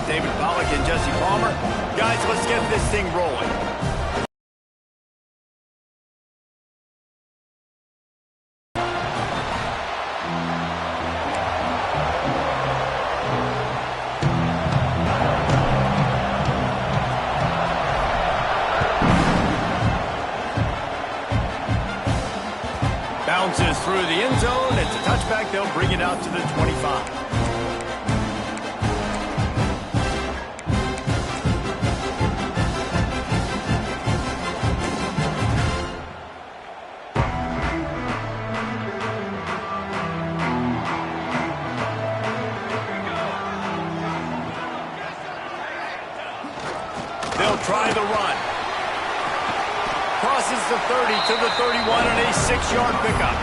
David Pollack and Jesse Palmer. Guys, let's get this thing rolling. Bounces through the end zone. It's a touchback. They'll bring it out to the 25. They'll try the run. Crosses the 30 to the 31 on a 6-yard pickup.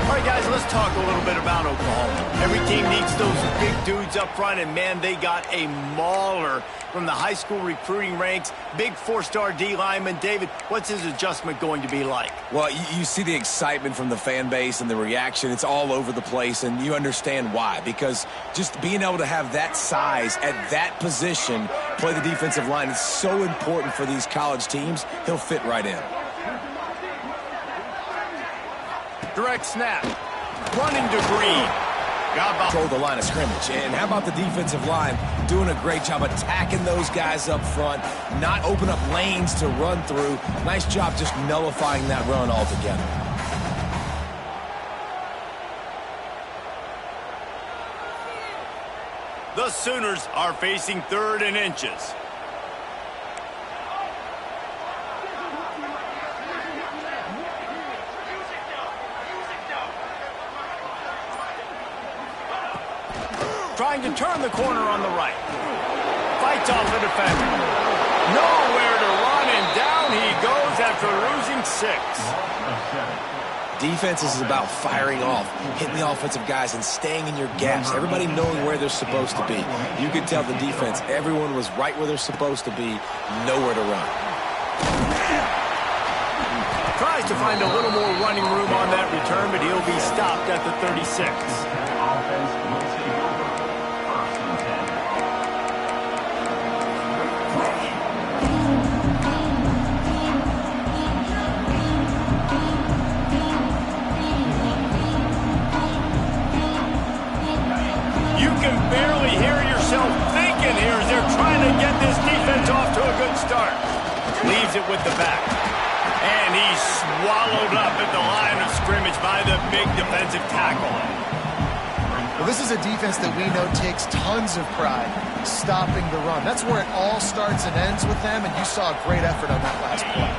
All right, guys, let's talk a little bit about Oklahoma. Every team needs those big dudes up front, and, man, they got a mauler from the high school recruiting ranks. Big 4-star D lineman. David, what's his adjustment going to be like? Well, you see the excitement from the fan base and the reaction. It's all over the place, and you understand why. Because just being able to have that size at that position, play the defensive line, is so important for these college teams. He'll fit right in. Direct snap. Running to Green. Control the line of scrimmage. And how about the defensive line doing a great job attacking those guys up front, not open up lanes to run through. Nice job just nullifying that run altogether. The Sooners are facing 3rd and inches. Trying to turn the corner on the right. Fights off the defender. Nowhere to run, and down he goes after losing 6. Defense is about firing off, hitting the offensive guys and staying in your gaps. Everybody knowing where they're supposed to be. You could tell the defense, everyone was right where they're supposed to be, nowhere to run. Tries to find a little more running room on that return, but he'll be stopped at the 36. Barely hear yourself thinking here as they're trying to get this defense off to a good start. Leaves it with the back. And he's swallowed up at the line of scrimmage by the big defensive tackle. Well, this is a defense that we know takes tons of pride stopping the run. That's where it all starts and ends with them, and you saw a great effort on that last play.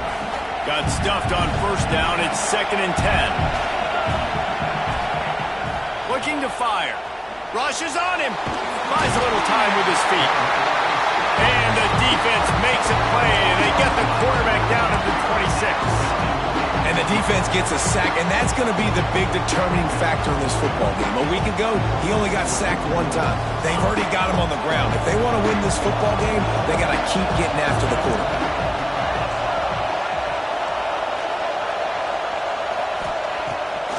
Got stuffed on 1st down. It's 2nd and 10. Looking to fire. Rushes on him. Buys a little time with his feet. And the defense makes a play. They get the quarterback down at the 26. And the defense gets a sack, and that's going to be the big determining factor in this football game. A week ago, he only got sacked 1 time. They've already got him on the ground. If they want to win this football game, they got to keep getting after the quarterback.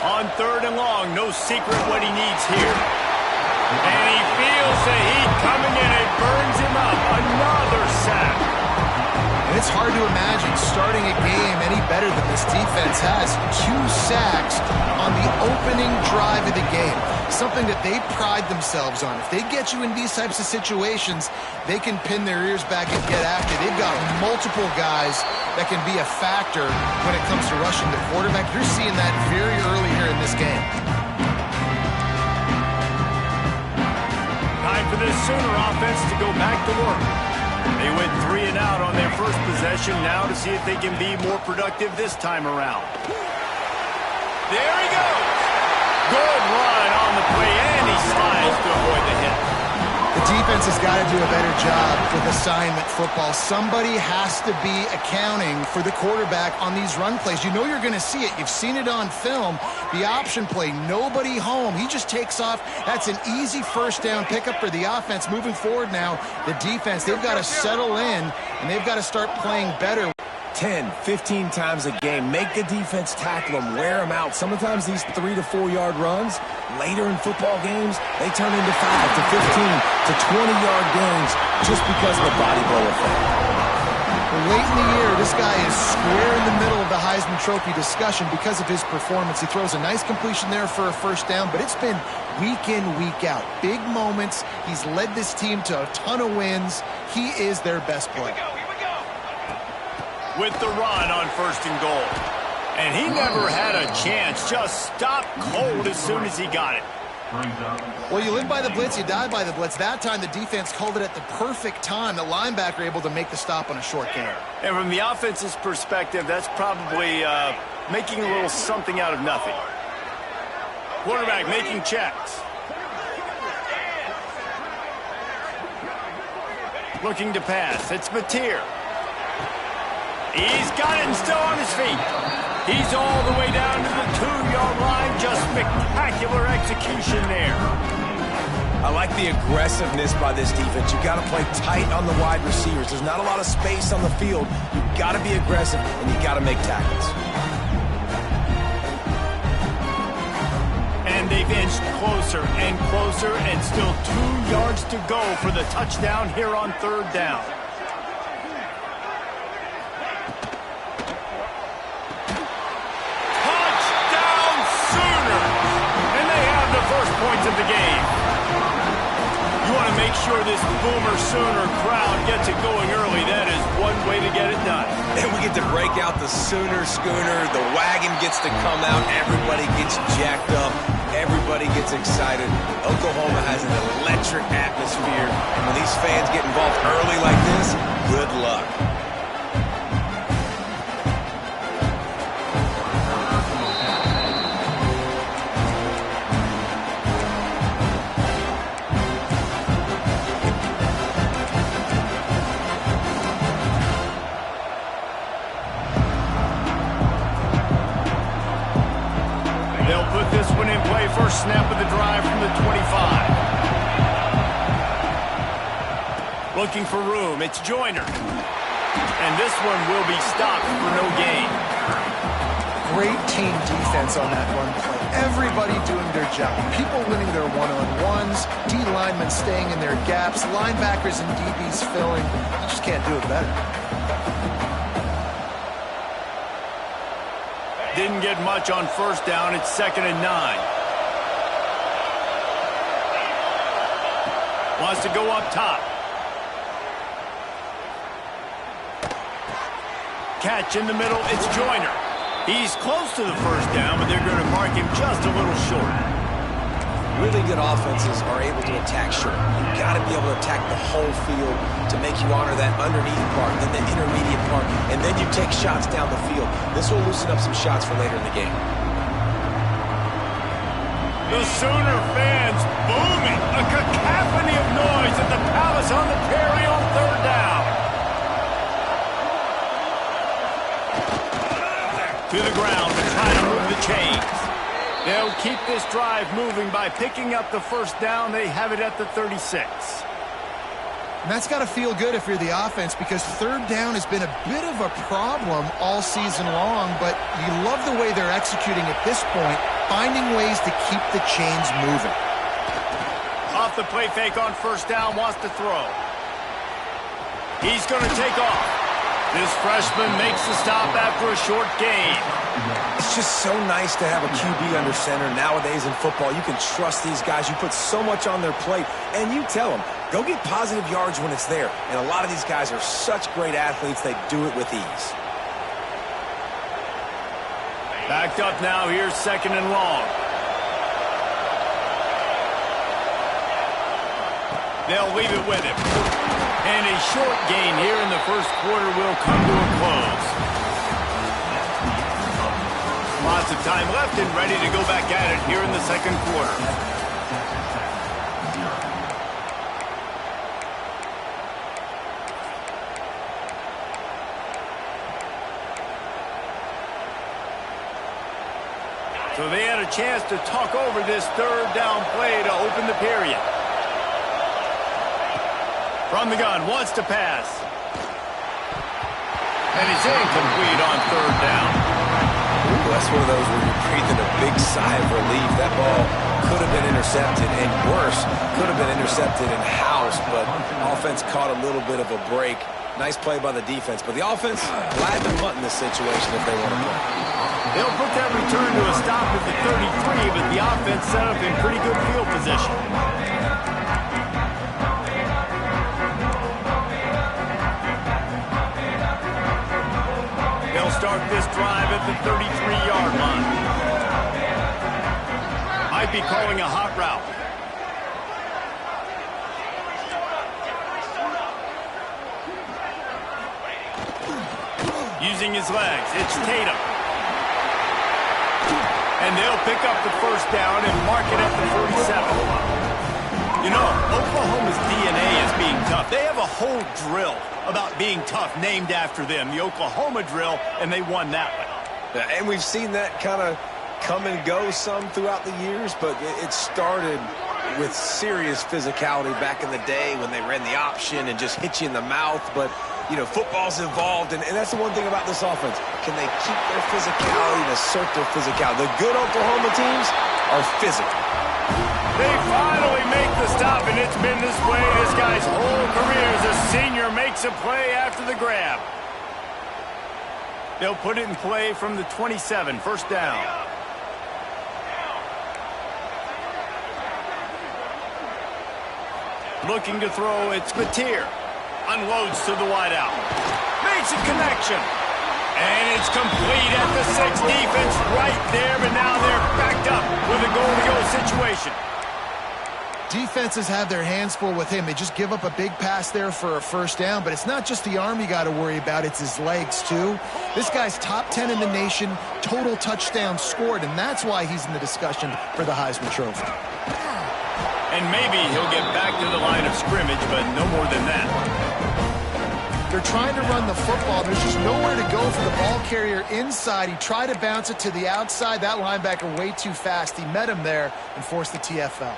On 3rd and long, no secret what he needs here. And he feels the heat coming in. It burns him up. Another sack. And it's hard to imagine starting a game any better than this defense has. 2 sacks on the opening drive of the game. Something that they pride themselves on. If they get you in these types of situations, they can pin their ears back and get after. They've got multiple guys that can be a factor when it comes to rushing the quarterback. You're seeing that very early here in this game. Time for this Sooner offense to go back to work. They went 3 and out on their first possession. Now to see if they can be more productive this time around. There he goes. Good run on the play, and he slides to avoid the hit. The defense has got to do a better job with assignment football. Somebody has to be accounting for the quarterback on these run plays. You know you're going to see it. You've seen it on film. The option play, nobody home. He just takes off. That's an easy 1st down pickup for the offense. Moving forward now, the defense, they've got to settle in, and they've got to start playing better. 10, 15 times a game. Make the defense tackle them, wear them out. Sometimes these 3 to 4 yard runs, later in football games, they turn into 5 to 15 to 20-yard gains just because of the body blow effect. Late in the year, this guy is square in the middle of the Heisman Trophy discussion because of his performance. He throws a nice completion there for a first down, but it's been week in, week out. Big moments. He's led this team to a ton of wins. He is their best player. Here we go. With the run on 1st and goal. And he never had a chance. Just stopped cold as soon as he got it. Well, you live by the blitz, you die by the blitz. That time, the defense called it at the perfect time. The linebacker able to make the stop on a short gain. And from the offense's perspective, that's probably making a little something out of nothing. Quarterback making checks. Looking to pass. It's Mateer. He's got it and still on his feet. He's all the way down to the 2-yard line. Just spectacular execution there. I like the aggressiveness by this defense. You've got to play tight on the wide receivers. There's not a lot of space on the field. You've got to be aggressive, and you've got to make tackles. And they've inched closer and closer, and still 2 yards to go for the touchdown here on 3rd down. Points of the game. You want to make sure this Boomer Sooner crowd gets it going early. That is one way to get it done. And we get to break out the Sooner Schooner. The wagon gets to come out. Everybody gets jacked up. Everybody gets excited. Oklahoma has an electric atmosphere. And when these fans get involved early like this, good luck. They'll put this one in play. First snap of the drive from the 25. Looking for room. It's Joyner. And this one will be stopped for no gain. Great team defense on that run play. Everybody doing their job. People winning their one-on-ones. D linemen staying in their gaps. Linebackers and DBs filling. You just can't do it better. Didn't get much on 1st down. It's 2nd and 9. Wants to go up top. Catch in the middle. It's Joyner. He's close to the 1st down, but they're going to mark him just a little short. Really good offenses are able to attack short. You've got to be able to attack the whole field to make you honor that underneath part, then the intermediate part, and then you take shots down the field. This will loosen up some shots for later in the game. The Sooner fans booming. A cacophony of noise at the Palace on the Prairie on 3rd down. To the ground to try to move the chains. They'll keep this drive moving by picking up the 1st down. They have it at the 36. And that's got to feel good if you're the offense, because 3rd down has been a bit of a problem all season long, but you love the way they're executing at this point, finding ways to keep the chains moving. Off the play fake on 1st down, wants to throw. He's going to take off. This freshman makes the stop after a short gain. It's just so nice to have a QB under center nowadays in football. You can trust these guys. You put so much on their plate, and you tell them, go get positive yards when it's there. And a lot of these guys are such great athletes, they do it with ease. Backed up now, here's 2nd and long. They'll leave it with him. And a short gain here in the 1st quarter will come to a close. Lots of time left and ready to go back at it here in the 2nd quarter. So they had a chance to talk over this 3rd down play to open the period. From the gun, wants to pass. And it's incomplete on third down. Ooh, that's one of those where you're breathing a big sigh of relief. That ball could have been intercepted, and worse, could have been intercepted in house, but offense caught a little bit of a break. Nice play by the defense, but the offense glad to punt in this situation if they want to play. They'll put that return to a stop at the 33, but the offense set up in pretty good field position. They'll start this drive at the 33-yard line. Might be calling a hot route. Using his legs, it's Tatum. And they'll pick up the first down and mark it at the 47. You know, Oklahoma's DNA is being tough. They have a whole drill about being tough named after them, the Oklahoma drill, and they won that one. And we've seen that kind of come and go some throughout the years, but it started with serious physicality back in the day when they ran the option and just hit you in the mouth. But, you know, football's involved, and that's the one thing about this offense. Can they keep their physicality and assert their physicality? The good Oklahoma teams are physical. They finally make the stop, and it's been this way this guy's whole career as a senior makes a play after the grab. They'll put it in play from the 27, first down. Looking to throw, it's Mateer. Unloads to the wideout. Makes a connection. And it's complete at the 6. Defense right there, but now they're backed up with a goal-to-go situation. Defenses have their hands full with him. They just give up a big pass there for a first down, but it's not just the arm you got to worry about, it's his legs too. This guy's top 10 in the nation, total touchdowns scored, and that's why he's in the discussion for the Heisman Trophy. And maybe he'll get back to the line of scrimmage, but no more than that. They're trying to run the football. There's just nowhere to go for the ball carrier inside. He tried to bounce it to the outside. That linebacker way too fast. He met him there and forced the TFL.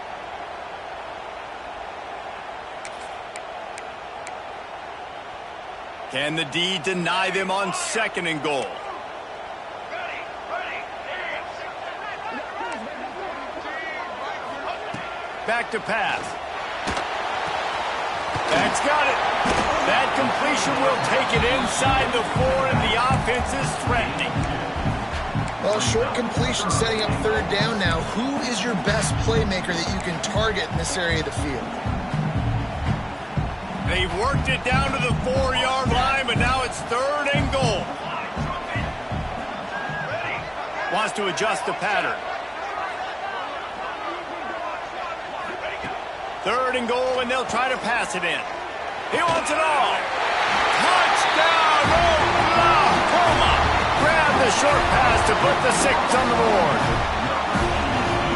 Can the D deny them on 2nd and goal? Back to pass. That's got it. That completion will take it inside the 4, and the offense is threatening. Well, short completion setting up third down now. Who is your best playmaker that you can target in this area of the field? They've worked it down to the 4-yard line, but now it's 3rd and goal. Wants to adjust the pattern. 3rd and goal, and they'll try to pass it in. He wants it all. Touchdown, Oklahoma! Grab the short pass to put the 6 on the board.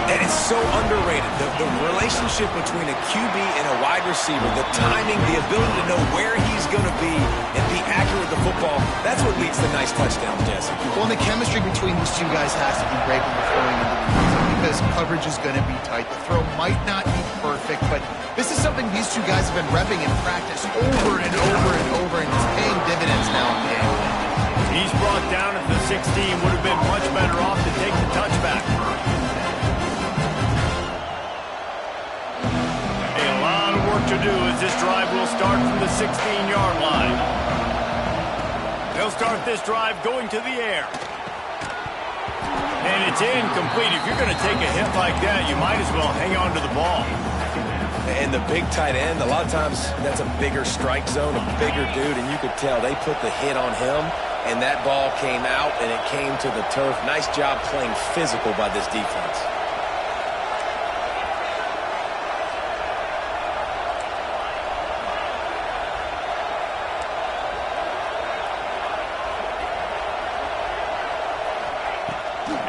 And it's so underrated. The relationship between a QB and a wide receiver, the timing, the ability to know where he's going to be and be accurate with the football, that's what leads to nice touchdowns, Jesse. Well, and the chemistry between these two guys has to be great when they're throwing into the season because coverage is going to be tight. The throw might not be perfect, but this is something these two guys have been repping in practice over and over and over, and it's paying dividends now in the game. He's brought down at the 16. Would have been much better off to take the touchback. To do as this drive will start from the 16-yard line. They'll start this drive going to the air. And it's incomplete. If you're going to take a hit like that, you might as well hang on to the ball. And the big tight end, a lot of times that's a bigger strike zone, a bigger dude, and you could tell they put the hit on him, and that ball came out, and it came to the turf. Nice job playing physical by this defense.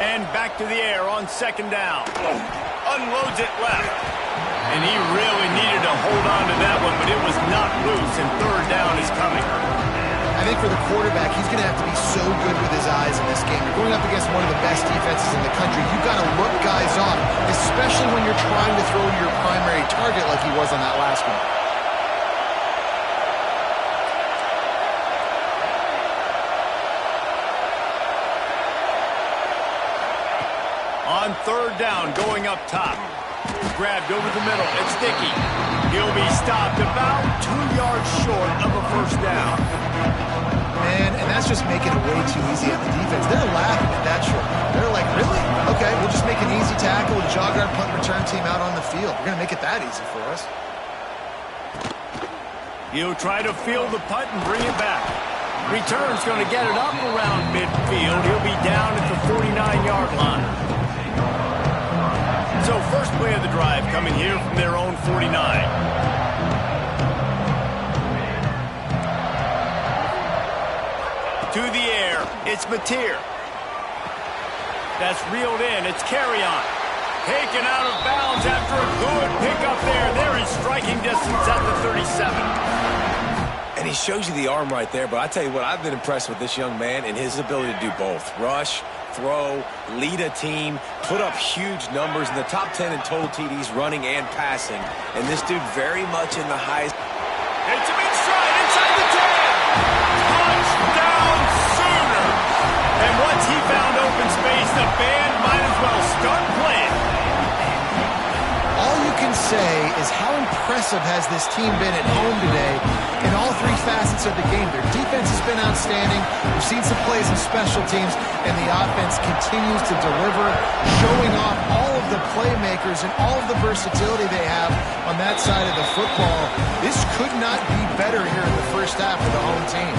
And back to the air on 2nd down. Unloads it left. And he really needed to hold on to that one, but it was not loose, and 3rd down is coming. I think for the quarterback, he's going to have to be so good with his eyes in this game. You're going up against one of the best defenses in the country. You've got to look guys off, especially when you're trying to throw to your primary target like he was on that last one. On third down, going up top. Grabbed over the middle. It's Dickey. He'll be stopped about 2 yards short of a first down. Man, and that's just making it way too easy on the defense. They're laughing at that short. They're like, really? Okay, we'll just make an easy tackle with a jog guard punt return team out on the field. We're going to make it that easy for us. He'll try to field the punt and bring it back. Return's going to get it up around midfield. He'll be down at the 49-yard line. So first play of the drive coming here from their own 49. To the air, it's Mateer. That's reeled in, it's Carry-On. Taken out of bounds after a good pickup there. They're in striking distance at the 37. And he shows you the arm right there, but I tell you what, I've been impressed with this young man and his ability to do both. Rush, throw, lead a team, put up huge numbers in the top 10 in total TDs, running and passing. And this dude very much in the highest. It's him in stride inside the 10. Touchdown Sooner. And once he found open space, the band might as well start playing. All you can say is how impressive has this team been at home today in all three facets of the game. Their defense has been outstanding. We've seen some plays in special teams, and the offense continues to deliver, showing off all of the playmakers and all of the versatility they have on that side of the football. This could not be better here in the first half for the home team.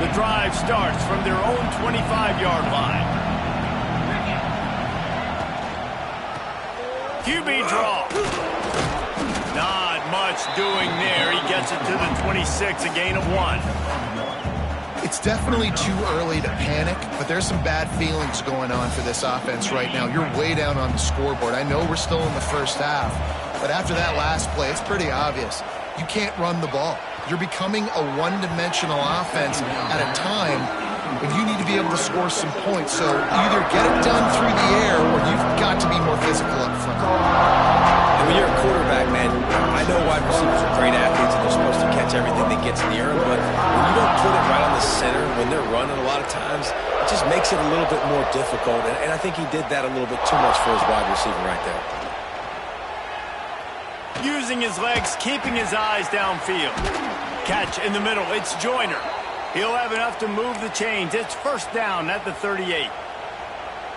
The drive starts from their own 25-yard line. QB draw. Not much doing there. He gets it to the 26, a gain of 1. It's definitely too early to panic, but there's some bad feelings going on for this offense right now. You're way down on the scoreboard. I know we're still in the first half, but after that last play, it's pretty obvious. You can't run the ball. You're becoming a one-dimensional offense at a time when you need to be able to score some points. So either get it done through the air or you've got to be more physical up front. And when you're a quarterback, man, I know wide receivers are great athletes and they're supposed to catch everything that gets in the air, but when you don't put it right on the center, when they're running a lot of times, it just makes it a little bit more difficult. And I think he did that a little bit too much for his wide receiver right there. Using his legs, keeping his eyes downfield. Catch in the middle, it's Joyner. He'll have enough to move the chains. It's first down at the 38.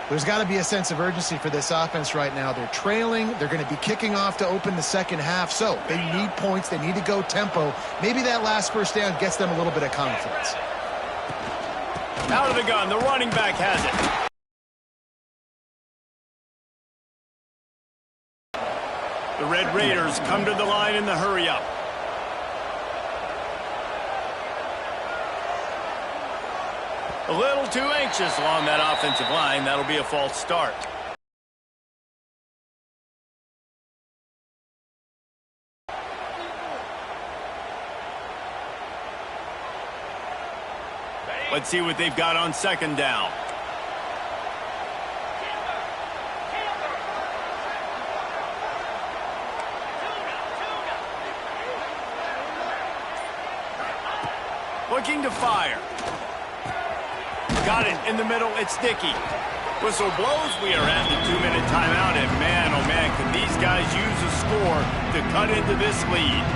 There's got to be a sense of urgency for this offense right now. They're trailing. They're going to be kicking off to open the second half. So they need points. They need to go tempo. Maybe that last first down gets them a little bit of confidence. Out of the gun, the running back has it. The Red Raiders come to the line in the hurry-up. A little too anxious along that offensive line. That'll be a false start. Let's see what they've got on second down. Looking to fire. Got it in the middle. It's Dickey. Whistle blows. We are at the 2-minute timeout. And man, oh man, can these guys use a score to cut into this lead.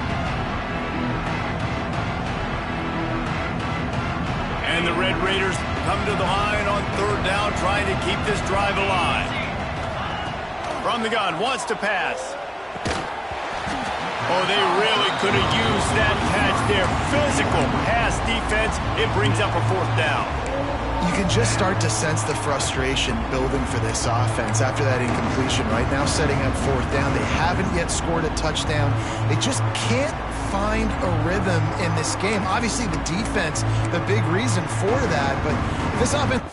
And the Red Raiders come to the line on third down, trying to keep this drive alive. From the gun, wants to pass. Oh, they really could have used that catch there. Physical pass defense. It brings up a fourth down. You can just start to sense the frustration building for this offense after that incompletion. Right now, setting up fourth down. They haven't yet scored a touchdown. They just can't find a rhythm in this game. Obviously, the defense, the big reason for that. But if this offense...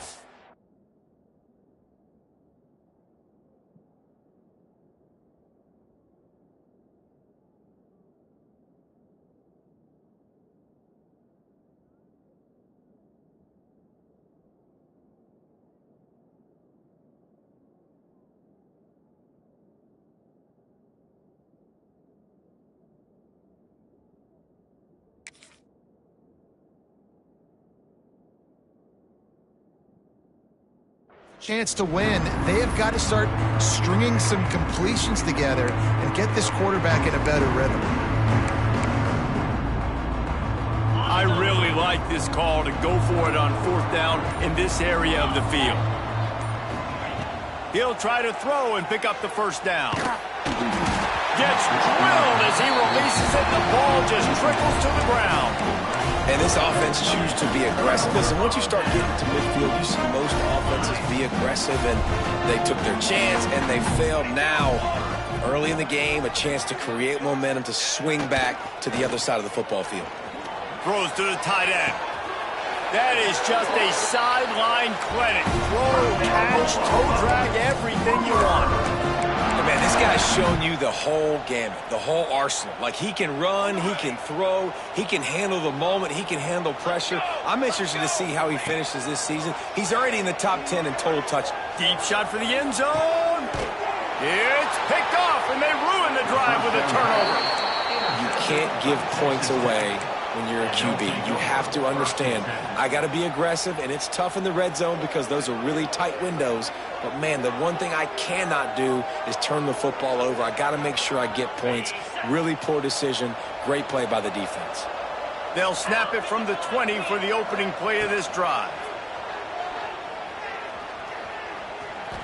chance to win, they have got to start stringing some completions together and get this quarterback in a better rhythm. I really like this call to go for it on 4th down in this area of the field. He'll try to throw and pick up the 1st down. Gets drilled as he releases it. The ball just trickles to the ground. And this offense chooses to be aggressive. Listen, once you start getting to midfield, you see most offenses be aggressive, and they took their chance, and they failed. Now, early in the game, a chance to create momentum to swing back to the other side of the football field. Throws to the tight end. That is just a sideline credit. Throw, catch, toe drag, everything you want. Man, this guy's shown you the whole gamut, the whole arsenal. Like, he can run, he can throw, he can handle the moment, he can handle pressure. I'm interested to see how he finishes this season. He's already in the top 10 in total touch. Deep shot for the end zone. It's picked off, and they ruin the drive with a turnover. You can't give points away when you're a QB. You have to understand, I got to be aggressive, and it's tough in the red zone because those are really tight windows. But, man, the one thing I cannot do is turn the football over. I got to make sure I get points. Really poor decision. Great play by the defense. They'll snap it from the 20 for the opening play of this drive.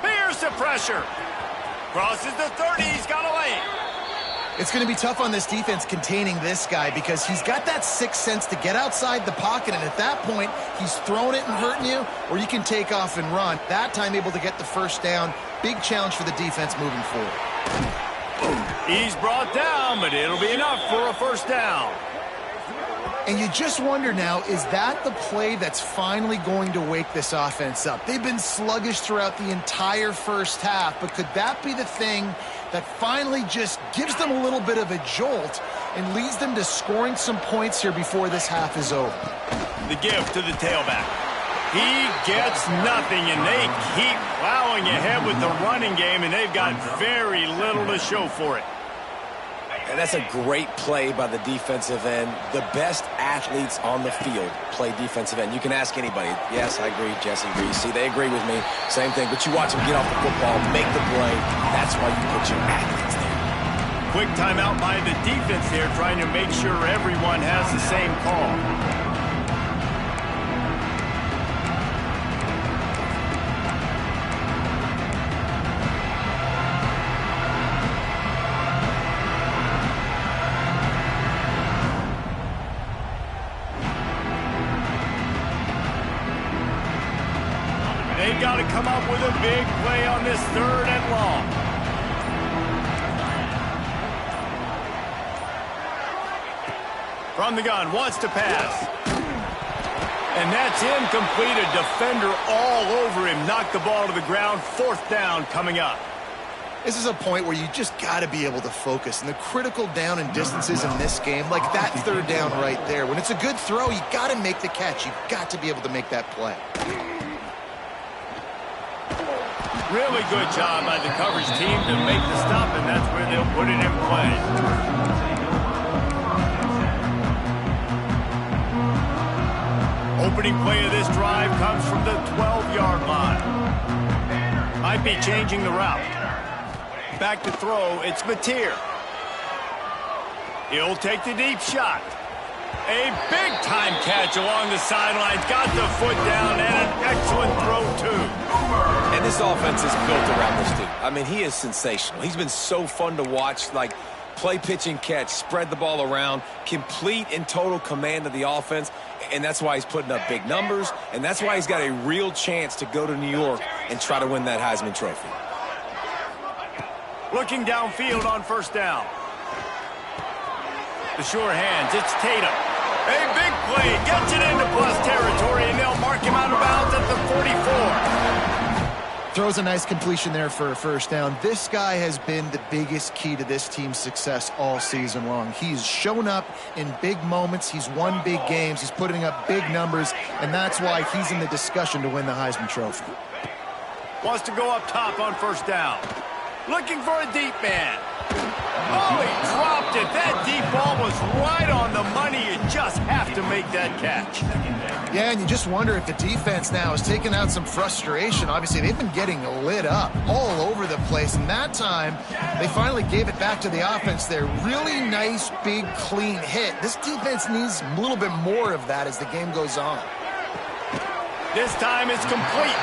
Here's the pressure. Crosses the 30. He's got a lane. It's going to be tough on this defense containing this guy because he's got that sixth sense to get outside the pocket, and at that point, he's throwing it and hurting you, or you can take off and run. That time able to get the 1st down. Big challenge for the defense moving forward. He's brought down, but it'll be enough for a 1st down. And you just wonder now, is that the play that's finally going to wake this offense up? They've been sluggish throughout the entire first half, but could that be the thing that finally just gives them a little bit of a jolt and leads them to scoring some points here before this half is over? The give to the tailback. He gets nothing, and they keep plowing ahead with the running game, and they've got very little to show for it. And that's a great play by the defensive end. The best athletes on the field play defensive end. You can ask anybody. Yes, I agree. Jesse agrees. See, they agree with me. Same thing. But you watch them get off the football, make the play. That's why you put your athletes there. Quick timeout by the defense there, trying to make sure everyone has the same call. They've got to come up with a big play on this 3rd and long. From the gun, wants to pass. And that's incomplete. A defender all over him. Knocked the ball to the ground. 4th down coming up. This is a point where you just got to be able to focus. And the critical down and distances in this game, like that 3rd down right there. When it's a good throw, you got to make the catch. You've got to be able to make that play. Really good job by the coverage team to make the stop, and that's where they'll put it in play. Opening play of this drive comes from the 12-yard line. Might be changing the route. Back to throw, it's Mateer. He'll take the deep shot. A big-time catch along the sidelines. Got the foot down, and an excellent throw, too. And this offense is built around this dude. I mean, he is sensational. He's been so fun to watch, like play, pitch, and catch, spread the ball around, complete and total command of the offense, and that's why he's putting up big numbers, and that's why he's got a real chance to go to New York and try to win that Heisman Trophy. Looking downfield on 1st down. The sure hands, it's Tatum. A big play, gets it into plus territory, and they'll mark him out of bounds at the 44. Throws a nice completion there for a 1st down. This guy has been the biggest key to this team's success all season long. He's shown up in big moments. He's won big games. He's putting up big numbers, and that's why he's in the discussion to win the Heisman Trophy. Wants to go up top on 1st down. Looking for a deep man. Oh, he dropped it. That deep ball was was right on the money. You just have to make that catch. Yeah, and you just wonder if the defense now has taken out some frustration. Obviously, they've been getting lit up all over the place, and that time they finally gave it back to the offense there. Really nice, big, clean hit. This defense needs a little bit more of that as the game goes on. This time it's complete.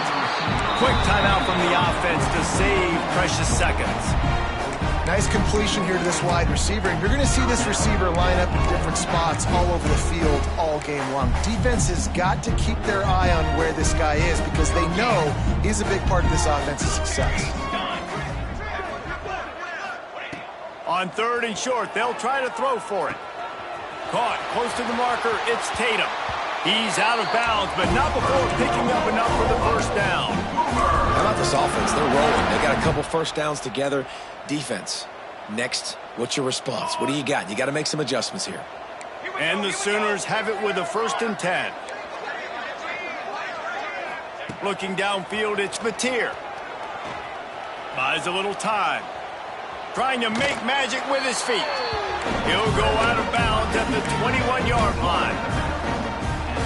Quick timeout from the offense to save precious seconds. Nice completion here to this wide receiver, and you're going to see this receiver line up in different spots all over the field all game long. Defense has got to keep their eye on where this guy is because they know he's a big part of this offense's success. On 3rd and short, they'll try to throw for it. Caught close to the marker, it's Tatum. He's out of bounds, but not before picking up enough for the first down. How about this offense? They're rolling. They got a couple first downs together. Defense, next, what's your response? What do you got? You got to make some adjustments here. And the Sooners have it with a 1st and 10. Looking downfield, it's Mateer. Buys a little time. Trying to make magic with his feet. He'll go out of bounds at the 21-yard line.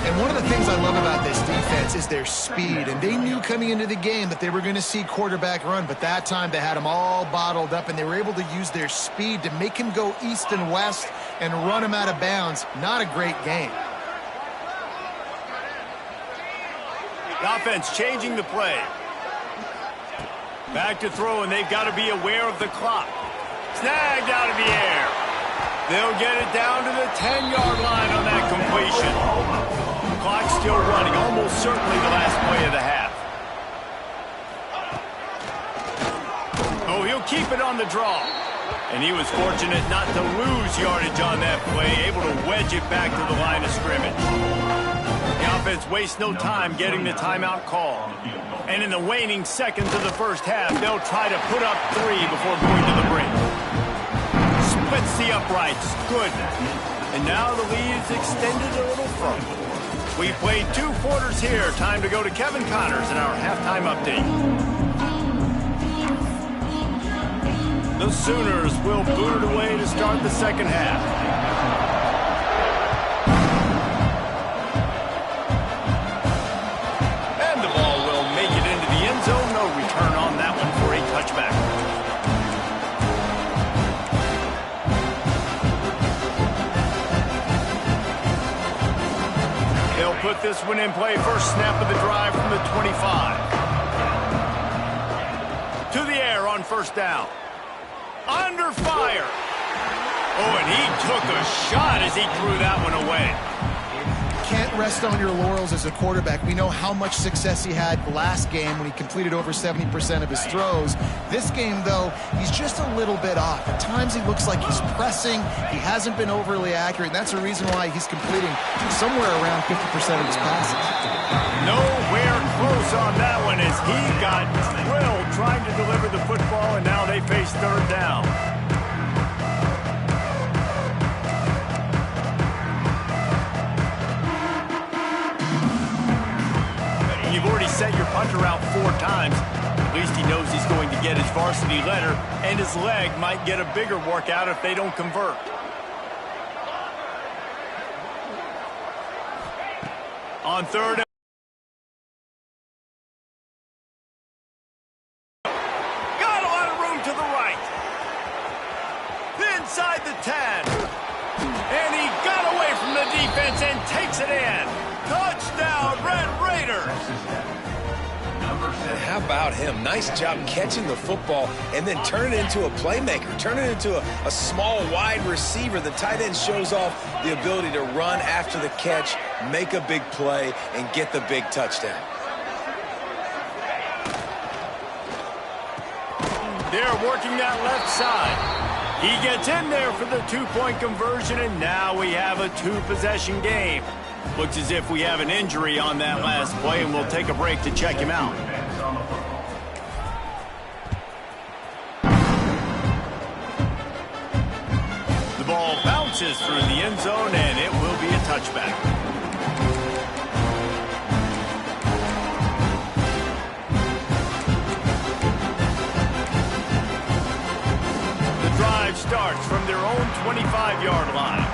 And one of the things I love about this defense is their speed. And they knew coming into the game that they were going to see quarterback run. But that time they had him all bottled up, and they were able to use their speed to make him go east and west and run him out of bounds. Not a great game. The offense changing the play. Back to throw, and they've got to be aware of the clock. Snagged out of the air. They'll get it down to the 10-yard line on that completion. Clock still running, almost certainly the last play of the half. Oh, he'll keep it on the draw. And he was fortunate not to lose yardage on that play, able to wedge it back to the line of scrimmage. The offense wastes no time getting the timeout call. And in the waning seconds of the first half, they'll try to put up 3 before going to the break. Splits the uprights. Good. And now the lead is extended a little further. We played 2 quarters here. Time to go to Kevin Connors in our halftime update. The Sooners will boot it away to start the second half. And the ball will make it into the end zone. No return on that one for a touchback. Put this one in play. First snap of the drive from the 25. To the air on first down. Under fire. Oh, and he took a shot as he threw that one away. Can't rest on your laurels as a quarterback. We know how much success he had last game when he completed over 70% of his throws. This game, though, he's just a little bit off. At times he looks like he's pressing. He hasn't been overly accurate, and that's the reason why he's completing somewhere around 50% of his passes. Nowhere close on that one as he got drilled trying to deliver the football, and now they face 3rd down. You've already set your punter out 4 times. At least he knows he's going to get his varsity letter, and his leg might get a bigger workout if they don't convert. On 3rd and got a lot of room to the right. Inside the 10. And he got away from the defense and takes it in. Touchdown, Red Raiders! And how about him? Nice job catching the football and then turn it into a playmaker. Turn it into a small, wide receiver. The tight end shows off the ability to run after the catch, make a big play, and get the big touchdown. They're working that left side. He gets in there for the 2-point conversion, and now we have a 2-possession game. Looks as if we have an injury on that last play, and we'll take a break to check him out. The ball bounces through the end zone, and it will be a touchback. The drive starts. starts from their own 25-yard line.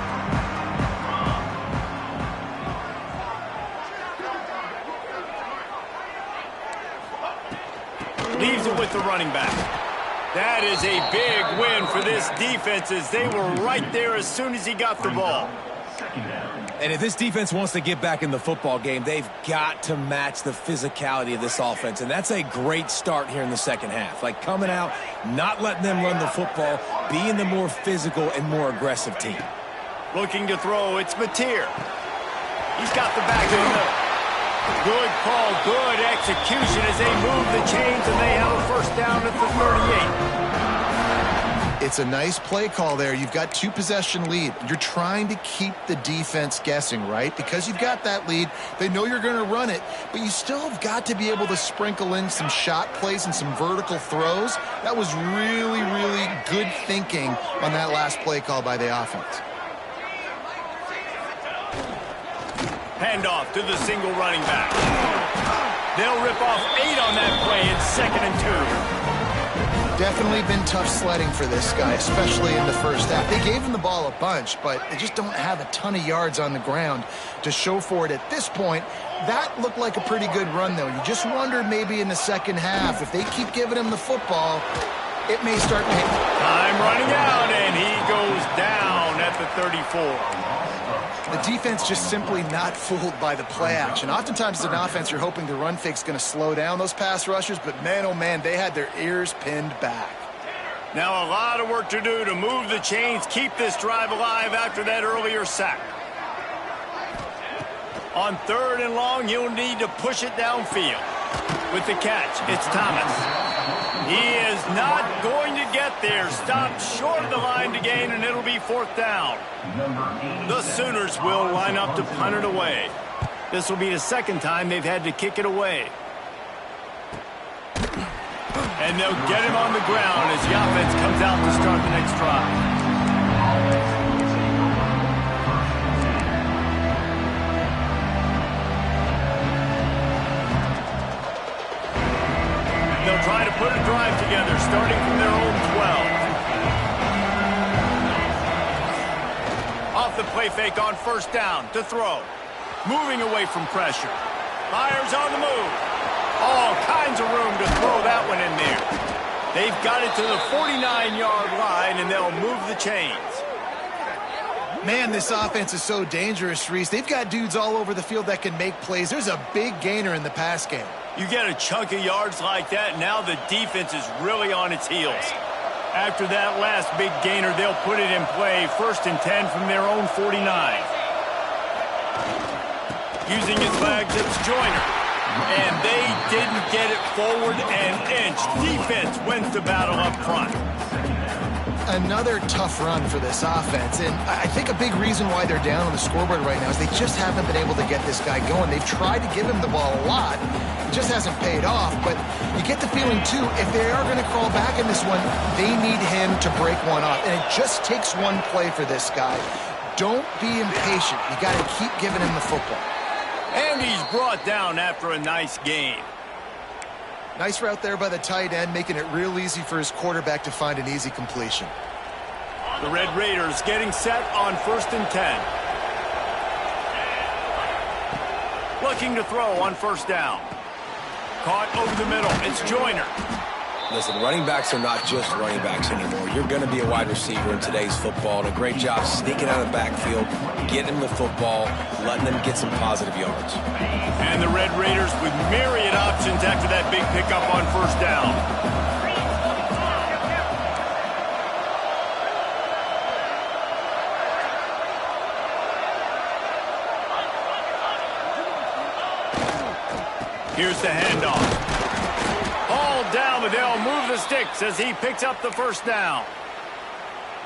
Leaves it with the running back. That is a big win for this defense as they were right there as soon as he got the ball. And if this defense wants to get back in the football game, they've got to match the physicality of this offense. And that's a great start here in the second half. Like coming out, not letting them run the football, being the more physical and more aggressive team. Looking to throw, it's Mateer. He's got the back in the middle. Good call, good execution as they move the chains and they have a first down at the 38. It's a nice play call there. You've got 2-possession lead. You're trying to keep the defense guessing, right? Because you've got that lead, they know you're going to run it, but you still have got to be able to sprinkle in some shot plays and some vertical throws. That was really, really good thinking on that last play call by the offense. Handoff to the single running back. They'll rip off 8 on that play in 2nd and 2. Definitely been tough sledding for this guy, especially in the first half. They gave him the ball a bunch, but they just don't have a ton of yards on the ground to show for it at this point. That looked like a pretty good run, though. You just wondered maybe in the second half, if they keep giving him the football, it may start paying. Time running out, and he goes down at the 34. The defense just simply not fooled by the play action. Oftentimes as an offense, you're hoping the run fake's going to slow down those pass rushers, but man, oh man, they had their ears pinned back. Now a lot of work to do to move the chains, keep this drive alive after that earlier sack. On 3rd and long, he'll need to push it downfield. With the catch, it's Thomas. He is not going to get there. Stopped short of the line to gain, and it'll be 4th down. The Sooners will line up to punt it away. This will be the second time they've had to kick it away. And they'll get him on the ground as the offense comes out to start the next drive. They'll try to put a drive together, starting from their own 12. Off the play fake on 1st down to throw. Moving away from pressure. Fires on the move. All kinds of room to throw that one in there. They've got it to the 49-yard line, and they'll move the chains. Man, this offense is so dangerous, Reese. They've got dudes all over the field that can make plays. There's a big gainer in the pass game. You get a chunk of yards like that, now the defense is really on its heels. After that last big gainer, they'll put it in play. 1st and 10 from their own 49. Using his legs, it's Joyner. And they didn't get it forward an inch. Defense wins the battle up front. Another tough run for this offense, and I think a big reason why they're down on the scoreboard right now is they just haven't been able to get this guy going. They've tried to give him the ball a lot. It just hasn't paid off, but you get the feeling, too, if they are going to crawl back in this one, they need him to break one off, and it just takes one play for this guy. Don't be impatient. You got to keep giving him the football. And he's brought down after a nice gain. Nice route there by the tight end, making it real easy for his quarterback to find an easy completion. The Red Raiders getting set on 1st and 10. Looking to throw on 1st down. Caught over the middle. It's Joyner. Listen, running backs are not just running backs anymore. You're going to be a wide receiver in today's football, and a great job sneaking out of the backfield, getting them the football, letting them get some positive yards. And the Red Raiders with myriad options after that big pickup on 1st down. Here's the handoff. All down, but they'll move the sticks as he picks up the 1st down.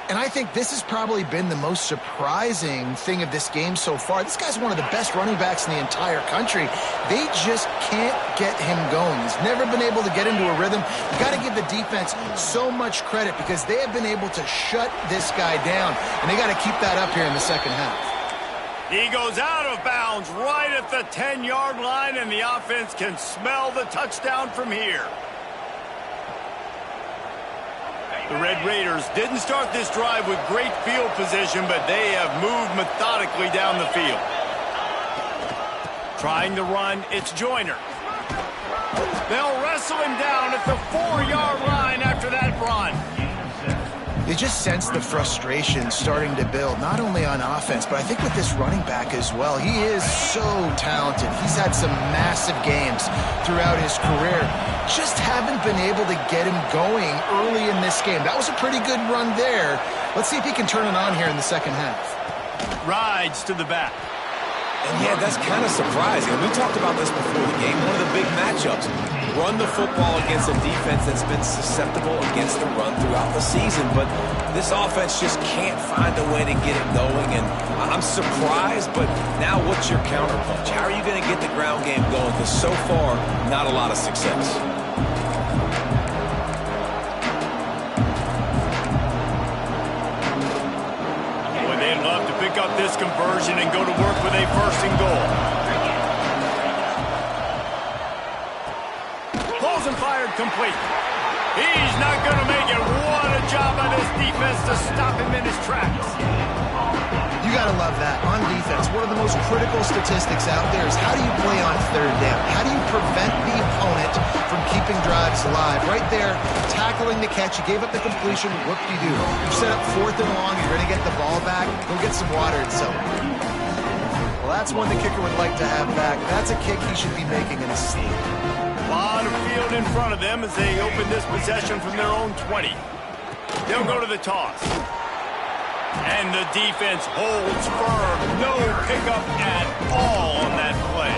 And I think this has probably been the most surprising thing of this game so far. This guy's one of the best running backs in the entire country. They just can't get him going. He's never been able to get into a rhythm. You got to give the defense so much credit because they have been able to shut this guy down, and they got to keep that up here in the second half. He goes out of bounds right at the 10-yard line, and the offense can smell the touchdown from here. The Red Raiders didn't start this drive with great field position, but they have moved methodically down the field. Trying to run, it's Joyner. They'll wrestle him down at the 4-yard line after that run. You just sense the frustration starting to build, not only on offense, but I think with this running back as well. He is so talented. He's had some massive games throughout his career. Just haven't been able to get him going early in this game. That was a pretty good run there. Let's see if he can turn it on here in the second half. Rides to the back. And yeah, that's kind of surprising. We talked about this before the game. One of the big matchups. Run the football against a defense that's been susceptible against the run throughout the season. But this offense just can't find a way to get it going. And I'm surprised, but now what's your counterpunch? How are you going to get the ground game going? Because so far, not a lot of success. Boy, they'd love to pick up this conversion and go to work with a 1st and goal. And fired complete. He's not going to make it. What a job by this defense to stop him in his tracks. You got to love that. On defense, one of the most critical statistics out there is how do you play on 3rd down? How do you prevent the opponent from keeping drives alive? Right there, tackling the catch. You gave up the completion. Whoop-de-doo. You set up 4th and long. You're going to get the ball back. Go get some water and so on. Well, that's one the kicker would like to have back. That's a kick he should be making in his sleep. A lot of field in front of them as they open this possession from their own 20. They'll go to the toss. And the defense holds firm. No pickup at all on that play.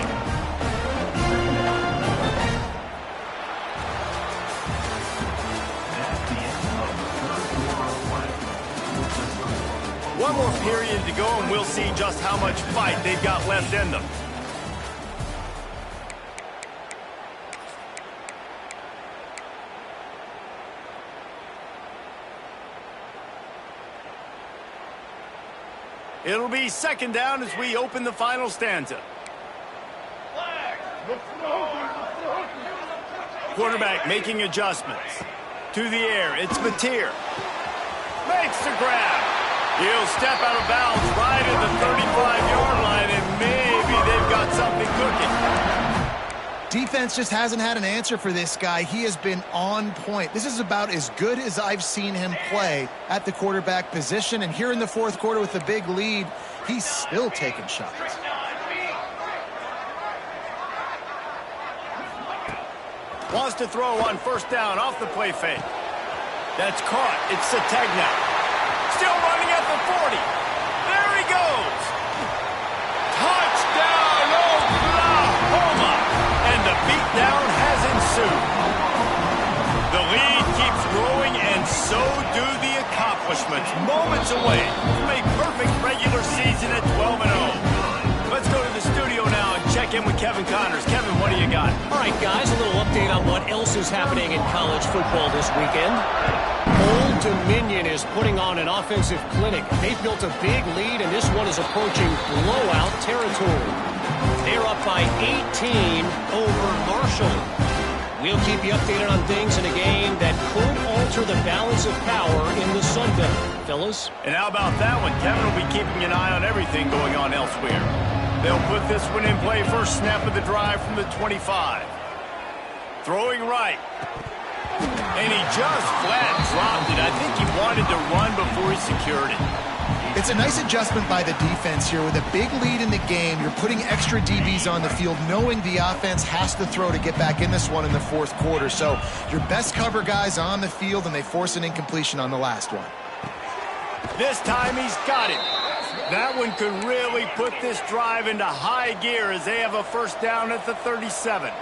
One more period to go, and we'll see just how much fight they've got left in them. It'll be 2nd down as we open the final stanza. Quarterback making adjustments. To the air, it's Mateer. Makes the grab. He'll step out of bounds right at the 35-yard line, and maybe they've got something cooking. Defense just hasn't had an answer for this guy. He has been on point. This is about as good as I've seen him play at the quarterback position. And here in the 4th quarter with the big lead, he's still taking shots. Wants to throw on 1st down off the play fake. That's caught. It's Sategna. Still running at the 40. There he goes. Touchdown, Oklahoma. And the beatdown has ensued. The lead keeps growing, and so do the accomplishments. Moments away from a perfect regular season at 12-0. Let's go to the studio now and check in with Kevin Connors. Kevin, what do you got? All right, guys, a little update on what else is happening in college football this weekend. Old Dominion is putting on an offensive clinic. They've built a big lead, and this one is approaching blowout territory. They're up by 18 over Marshall. We'll keep you updated on things in a game that could alter the balance of power in the Sun Belt. Fellas? And how about that one? Kevin will be keeping an eye on everything going on elsewhere. They'll put this one in play. First snap of the drive from the 25. Throwing right. And he just flat dropped it. I think he wanted to run before he secured it. It's a nice adjustment by the defense here. With a big lead in the game, you're putting extra DBs on the field, knowing the offense has to throw to get back in this one in the 4th quarter. So your best cover guys on the field, and they force an incompletion on the last one. This time he's got it. That one could really put this drive into high gear as they have a 1st down at the 37.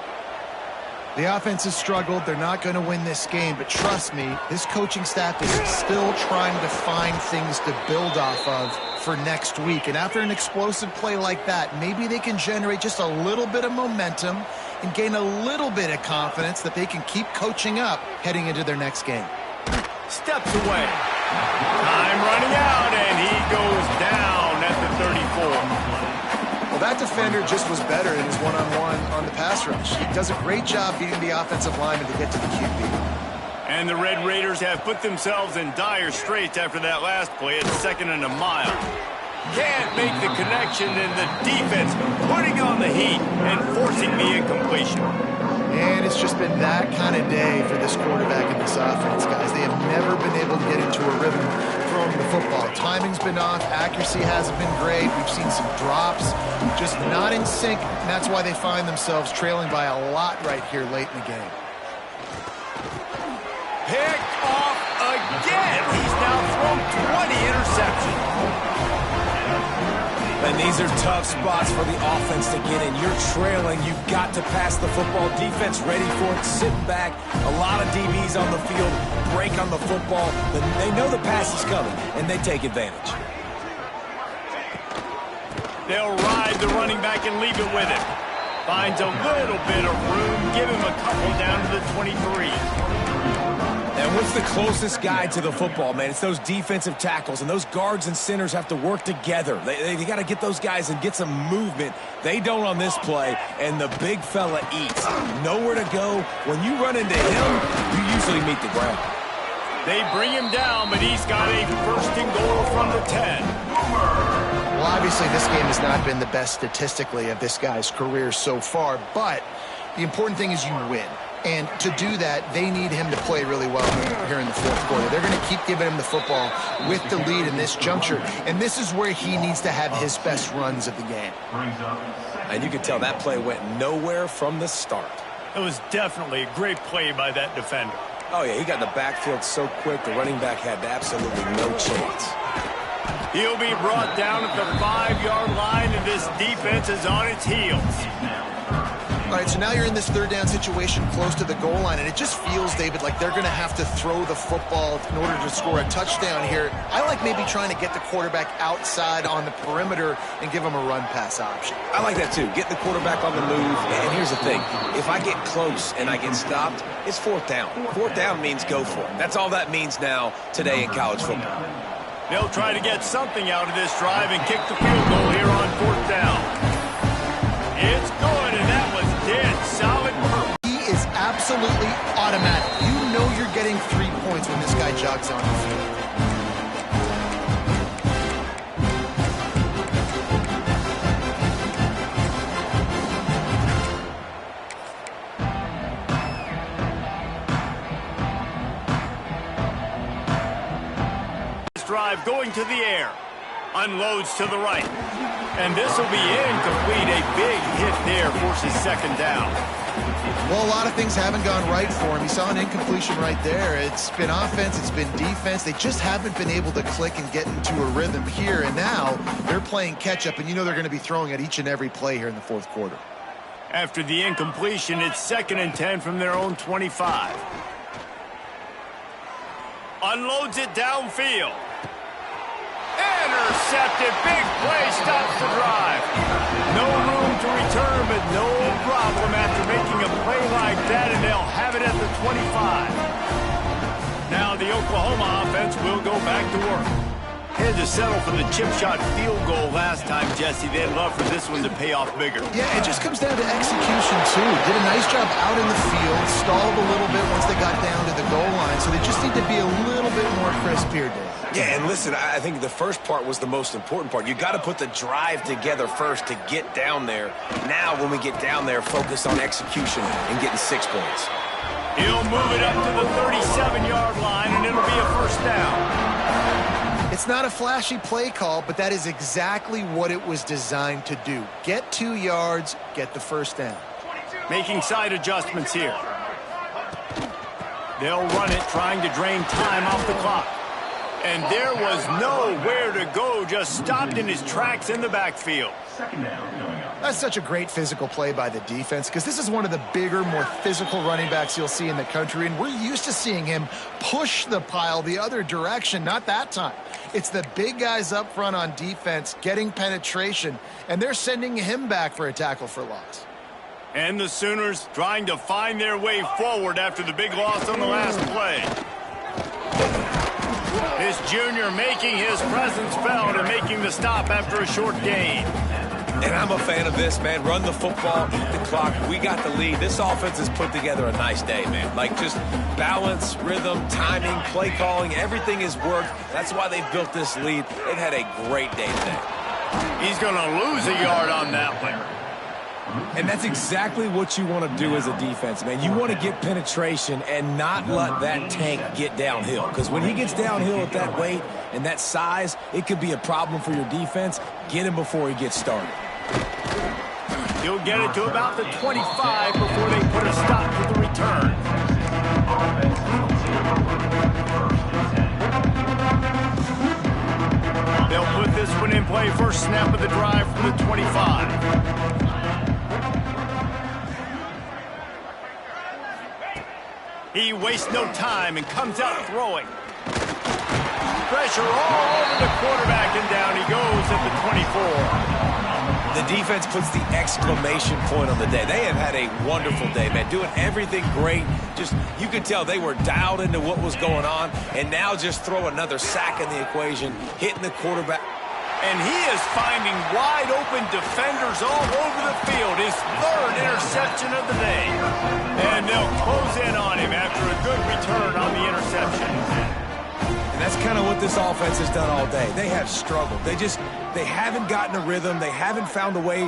The offense has struggled. They're not going to win this game, but trust me, this coaching staff is still trying to find things to build off of for next week. And after an explosive play like that, maybe they can generate just a little bit of momentum and gain a little bit of confidence that they can keep coaching up heading into their next game. Steps away. Time running out, and he goes down at the 34. Well, that defender just was better in his one-on-one on the pass rush. He does a great job beating the offensive lineman to get to the QB. And the Red Raiders have put themselves in dire straits after that last play at 2nd and a mile. Can't make the connection, and the defense putting on the heat and forcing the incompletion. And it's just been that kind of day for this quarterback in this offense, guys. They have never been able to get into a rhythm throwing the football. Timing's been off. Accuracy hasn't been great. We've seen some drops, just not in sync, and that's why they find themselves trailing by a lot right here late in the game. Picked off again. He's now thrown 20 interceptions. And these are tough spots for the offense to get in. You're trailing. You've got to pass the football. Defense ready for it, sitting back. A lot of DBs on the field, break on the football. They know the pass is coming, and they take advantage. They'll ride the running back and leave it with him. Finds a little bit of room. Give him a couple down to the 23. And what's the closest guy to the football, man? It's those defensive tackles, and those guards and centers have to work together. They got to get those guys and get some movement. They don't on this play, and the big fella eats. Nowhere to go. When you run into him, you usually meet the ground. They bring him down, but he's got a 1st and goal from the 10. Well, obviously, this game has not been the best statistically of this guy's career so far, but the important thing is you win. And to do that, they need him to play really well here in the 4th quarter. They're going to keep giving him the football with the lead in this juncture. And this is where he needs to have his best runs of the game. And you can tell that play went nowhere from the start. It was definitely a great play by that defender. Oh, yeah, he got in the backfield so quick, the running back had absolutely no chance. He'll be brought down at the 5-yard line, and this defense is on its heels. All right, so now you're in this 3rd down situation close to the goal line, and it just feels, David, like they're going to have to throw the football in order to score a touchdown here. I like maybe trying to get the quarterback outside on the perimeter and give him a run-pass option. I like that, too. Get the quarterback on the move. And here's the thing. If I get close and I get stopped, it's 4th down. 4th down means go for it. That's all that means now today in college football. They'll try to get something out of this drive and kick the field goal here on 4th down. It's good, and that was dead solid. He is absolutely automatic. You know you're getting 3 points when this guy jogs on the field. Drive going to the air. Unloads to the right. And this will be incomplete. A big hit there forces 2nd down. Well, a lot of things haven't gone right for him. He saw an incompletion right there. It's been offense, it's been defense. They just haven't been able to click and get into a rhythm here. And now they're playing catch-up, and you know they're going to be throwing at each and every play here in the 4th quarter. After the incompletion, it's 2nd and 10 from their own 25. Unloads it downfield. Intercepted. Big play stops the drive. No room to return, but no problem after making a play like that, and they'll have it at the 25. Now the Oklahoma offense will go back to work. Had to settle for the chip shot field goal last time, Jesse. They'd love for this one to pay off bigger. Yeah, it just comes down to execution, too. Did a nice job out in the field, stalled a little bit once they got down to the goal line, so they just need to be a little bit more crisp here, Dave. Yeah, and listen, I think the first part was the most important part. You got to put the drive together first to get down there. Now, when we get down there, focus on execution and getting 6 points. He'll move it up to the 37-yard line, and it'll be a 1st down. It's not a flashy play call, but that is exactly what it was designed to do. Get 2 yards, get the 1st down. Making side adjustments here. They'll run it, trying to drain time off the clock. And there was nowhere to go, just stopped in his tracks in the backfield. That's such a great physical play by the defense, because this is one of the bigger, more physical running backs you'll see in the country, and we're used to seeing him push the pile the other direction. Not that time. It's the big guys up front on defense getting penetration, and they're sending him back for a tackle for loss. And the Sooners trying to find their way forward after the big loss on the last play. This junior making his presence felt and making the stop after a short gain. And I'm a fan of this, man. Run the football, eat the clock. We got the lead. This offense has put together a nice day, man. Like, just balance, rhythm, timing, play calling, everything has worked. That's why they've built this lead. They've had a great day today. He's going to lose a yard on that one. And that's exactly what you want to do as a defense, man. You want to get penetration and not let that tank get downhill. Because when he gets downhill at that weight and that size, it could be a problem for your defense. Get him before he gets started. He'll get it to about the 25 before they put a stop to the return. They'll put this one in play. First snap of the drive from the 25. He wastes no time and comes out throwing. Pressure all over the quarterback, and down he goes at the 24. The defense puts the exclamation point on the day. They have had a wonderful day, man. Doing everything great. Just, you could tell they were dialed into what was going on, and now just throw another sack in the equation, hitting the quarterback. And he is finding wide-open defenders all over the field. His third interception of the day. And they'll close in on him after a good return on the interception. And that's kind of what this offense has done all day. They have struggled. They haven't gotten a rhythm. They haven't found a way